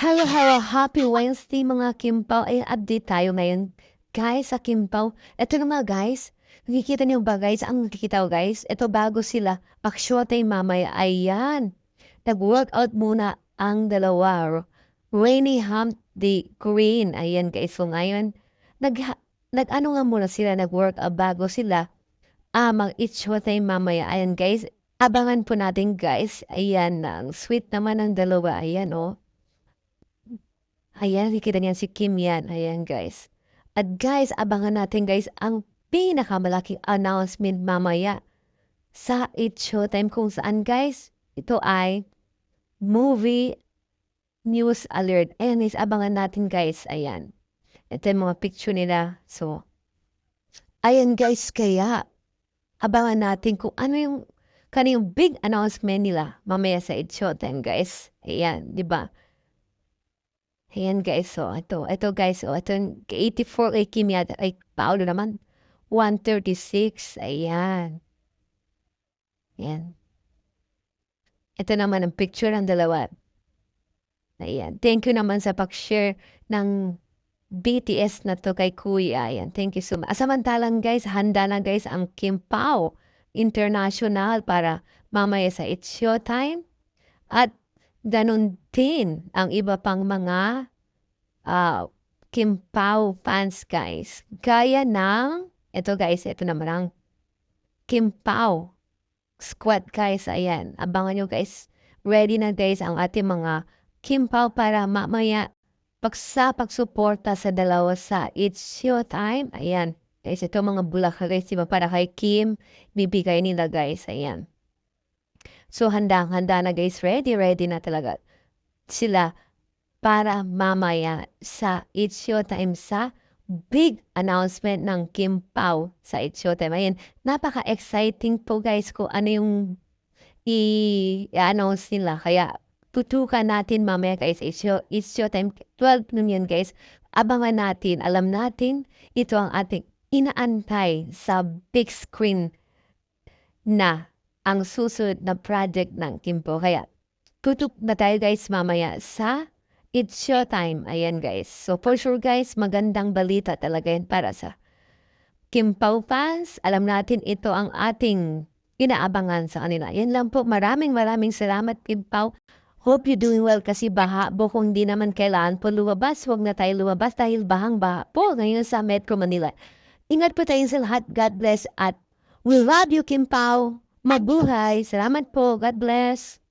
Hello, hello, happy Wednesday mga Kimpaw. Ay, update tayo ngayon. Guys, sa Kimpaw, eto na mga guys. Nakikita niyo ba guys? Ang nakikita ko guys, eto bago sila paksyotay mamaya. Ayan. Nag-workout muna ang dalawa. Rainy Humpty Green. Ayan guys. So ngayon, nag, nag-ano nga muna sila, nag-workout bago sila. Mag-itsyotay mamaya. Ayan guys. Abangan po natin guys. Ayan, ang sweet naman ang dalawa. Ayan oh. Ayan, nakikita niyan si Kim yan. Ayan, guys. At guys, abangan natin guys ang pinakamalaking announcement mamaya sa It Showtime kung saan guys, ito ay movie news alert. Ayan guys, abangan natin guys. Ayan. Ito yung mga picture nila. So, ayan guys, kaya abangan natin kung ano yung kaniyong big announcement nila mamaya sa It Showtime guys. Ayan, di ba? Ayan guys, so ito guys, ito 84 kay Kim yata, ay Paolo naman, 136, ayan. Ayan. Ito naman ang picture ng dalawa. Ayan, thank you naman sa pag-share ng BTS na to kay Kuya. Ayan, thank you so much. Samantalang guys, handa na guys ang Kim Pao International para mamaya sa It's Showtime. At ganun din ang iba pang mga Kim Pao fans guys. Gaya ng, ito guys, ito naman ang Kim Pao squad guys. Ayan, abangan nyo guys. Ready na guys ang ating mga Kim Pao para mamaya pagsuporta sa dalawa sa It's Showtime. Ayan, guys, ito mga bulaklak guys, diba, para kay Kim, bibigay nila guys. Ayan. So, handa na guys. Ready na talaga sila para mamaya sa It's Showtime sa big announcement ng Kim Pao sa It's Showtime. Ayan, napaka-exciting po guys kung ano yung i-announce nila. Kaya tutukan natin mamaya guys, It's Showtime 12 nun yan guys. Abangan natin, alam natin, ito ang ating inaantay sa big screen na ang susunod na project ng Kim Pao. Kaya tutok na tayo guys mamaya sa It's Showtime. Ayan guys. So for sure guys, magandang balita talaga yan para sa Kim Pao fans. Alam natin ito ang ating inaabangan sa kanila. Yan lang po. Maraming salamat Kim Pao. Hope you doing well kasi baha po kung di naman kailangan po lumabas. Huwag na tayo lumabas dahil bahang-baha po ngayon sa Metro Manila. Ingat po tayo sa lahat. God bless at we love you Kim Pao. Mabuhay. Salamat po. God bless.